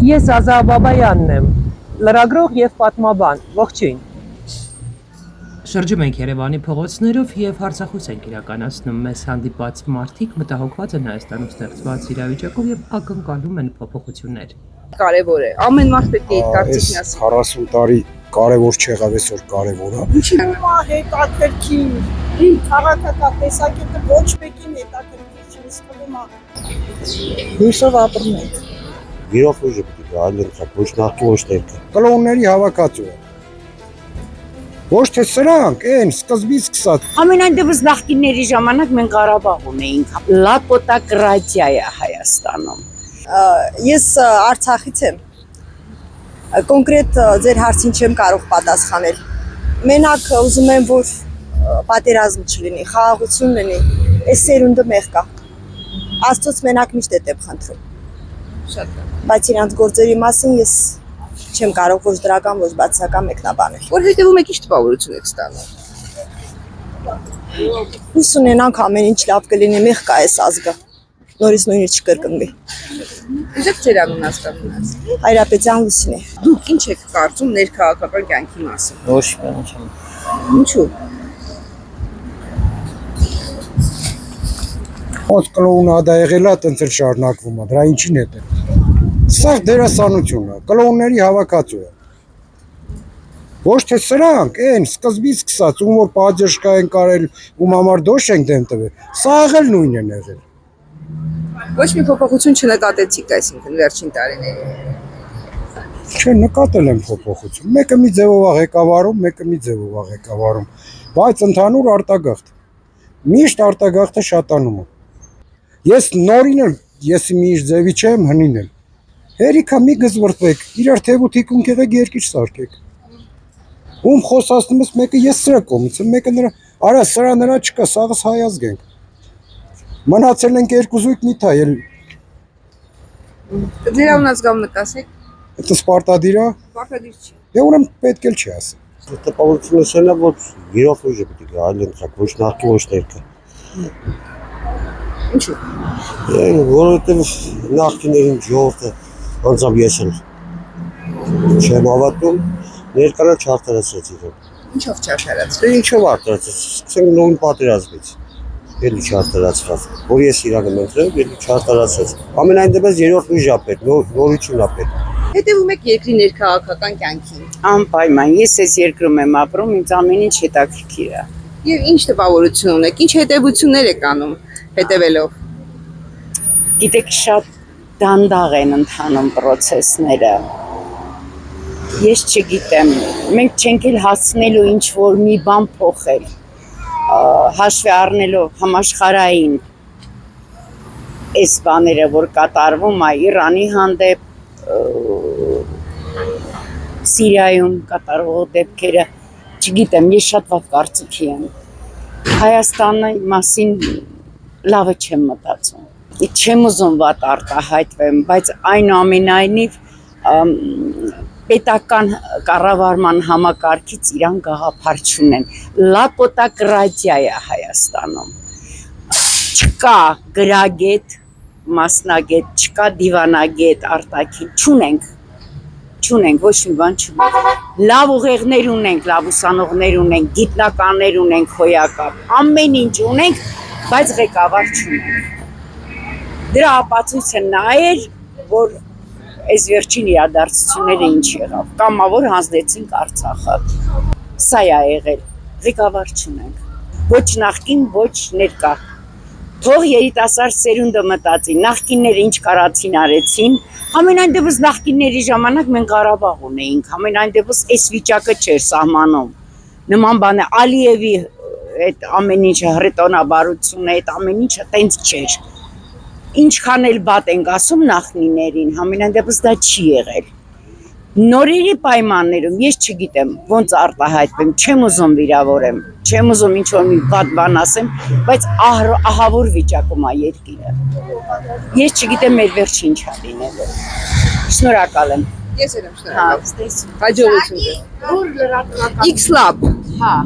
Ես Ազա Բաբայանն եմ, լրագրող եւ պատմաբան, ողջույն։ Շրջում ենք Երևանի փողոցներով եւ հարցախոս ենք իրականացնում մեզ հանդիպած մարդիկ մտահոգված են Հայաստանում ստեղծված իրավիճակով եւ ակնկալում են փոփոխություններ։ Կարևոր է, ամեն մարդ պետք է իր կարծիքն ասի։ 40 տարի կարևոր չեղավ, այսօր կարևոր է։ Հետաքրքիր, քաղաքական տեսակետը ոչ մեկին հետաքրքիր չի, ստվում է։ Հույսով ապրում ենք։ Իրոք ուժը պետք է այլ ընտրակ, ոչ նախկին ոչ ներկա։ Կլոնների հավաքածու է։ Ոչ թե սրանք, այն սկզբից սկսած։ Ամենայն դեպս նախկինների ժամանակ մենք Ղարաբաղ ունեինք, լատոկրատիա է Հայաստանում։ Ես Արցախից եմ։ Կոնկրետ ձեր հարցին չեմ կարող պատասխանել։ Մենակ ուզում եմ, որ պատերազմ չլինի, խաղաղություն լինի, այս սերունդը մեղք է։ Աստծոց մենակ միշտ է դեպ խնդրում։ Շատ լավ։ Բայց իրանց գործերի մասին ես չեմ կարող ոչ դրական, ոչ բացասական մեկնաբանել։ Որ հետևում եք ինչ տպավորություն եք ստանում։ Հույս ունենանք ամեն ինչ լավ կլինի, մեղք կա այս ազգը։ Նորից նույնը չկրկնվի։ Իսկ ձեր անուն հասկանանաս։ Հայրապետյան Լուսին է։ Դուք ինչ եք կարծում ներքաղաքական կյանքի մասին։ Ոչ մի չեմ։ Ինչու։ Ոնց կլոնադա եղել է, տենց էլ շարունակվում է, դրա ինչին հետ է։ Սա դերասանություն է, կլոնների հավաքածու է։ Ոչ թե սրանք, այն սկզբից սկսած, ում որ պատժկա են կարել, ում համար դոշ ենք դեմ տվել, սա եղել նույնն են եղել։ Ոչ մի փոփոխություն չնկատեցիք այսինքն վերջին տարիներին։ Չէ, նկատել եմ փոփոխություն։ Մեկը մի ձևով է ղեկավարում, մեկը մի ձևով է ղեկավարում, բայց ընդհանուր արտագաղթ։ Միշտ արտագաղթը շատանում է։ Ես նորին էլ, ես միշտ ձևի չեմ, հնին եմ։ Հերիքա մի գզվրտվեք, իրար թև ու թիկունք եղեք երկիչ սարքեք։ Ում խոսացնում ես մեկը ես սրա կողմից եմ, մեկը նրա, արա սրա նրա չկա, սաղս հայ ազգ ենք։ Մնացել ենք երկու զույգ մի թայ, Ձեր անուն ազգանունը կասեք։ Դա սպարտադիր է, Պարտադիր չի։ դե ուրեմն պետք էլ չի ասել։ Տպավորությունը սեն է, որ իրոք ուժը պետք է այլ ընտրակ, ոչ նախկին ոչ ներկա։ Ինչու։ Որովհետև նախկիներին ժողովուրդը անձամբ ես էլ չեմ հավատում, ներկանը չարդարացրեց իրոք։ Ինչով չարդարացրեց։ Դե ինչով արտարացրեց, սկսենք նույն պատերազմից։ Էլի չարդարացրած, որ ես իրան եմ ընտրել, էլի չարդարացրեց։ Ամենայն դեպս երրորդ ուժ է պետք, նորություն է պետք։ Հետևում եք երկրի ներքաղաքական կյանքին։ Անպայման, ես այս երկրում եմ ապրում, ինձ ամեն ինչ հետաքրքիր է։ Եվ ինչ տպավորություն ունեք, ինչ հետևություններ եք անում հետևելով։ Գիտեք, շատ դանդաղ են ընթանում process-ները։ Ես չգիտեմ, մենք չենք էլ հասցնելու ինչ որ մի բան փոխել, հաշվի առնելով համաշխարհային այս բաները, որ կատարվում է Իրանի հանդեպ, Սիրիայում կատարվող դեպքերը, չգիտեմ, ես շատ վատ կարծիքի եմ։ Հայաստանի մասին լավը չեմ մտածում։ Չեմ ուզում վատ արտահայտվեմ, բայց այնուամենայնիվ պետական կառավարման համակարգից իրան գաղափար չունեն։ Լատոկրատիա է Հայաստանում։ Չկա գրագետ, մասնագետ, չկա դիվանագետ, արտաքին, չունենք, ոչ մի բան չունենք։ Լավ ուղեղներ ունենք, լավ ուսանողներ ունենք, գիտնականներ ունենք, հոյակապ, ամեն ինչ ունենք, բայց ղեկավար չունենք։ Դրա ապացույցը նա էր, որ այս վերջին իրադարձությունները ինչ եղավ, կամավոր հանձնեցինք Արցախը։ Սա է եղել, ղեկավար չունենք, ոչ նախկին, ոչ ներկա։ Թող երիտասարդ սերունդը մտածի, նախկինները ինչ կարացին արեցին, ամենայն դեպս նախկինների ժամանակ մենք Ղարաբաղ ունեինք, ամենայն դեպս այս վիճակը չէր սահմանում։ Նման բան է, Ալիևի այդ ամեն ինչը, հռետոնաբարությունը, այդ ամեն ինչը տենց չէր։ Ինչքան էլ բատ ենք ասում նախնիներին, ամենայն դեպս դա չի եղել։ Նորերի պայմաններում ես չգիտեմ ոնց արտահայտվեմ, չեմ ուզում վիրավորեմ, չեմ ուզում ինչ-որ մի վատ բան ասեմ, բայց ահավոր վիճակում է երկիրը։ Ես չգիտեմ մեր վերջը ինչ է լինելու։ Շնորհակալ եմ։ Ես էլ եմ շնորհակալ։ Հա, ստեսություն։ Հաջողություն ձեզ։ Որ լրատվական X-Lab։ Հա։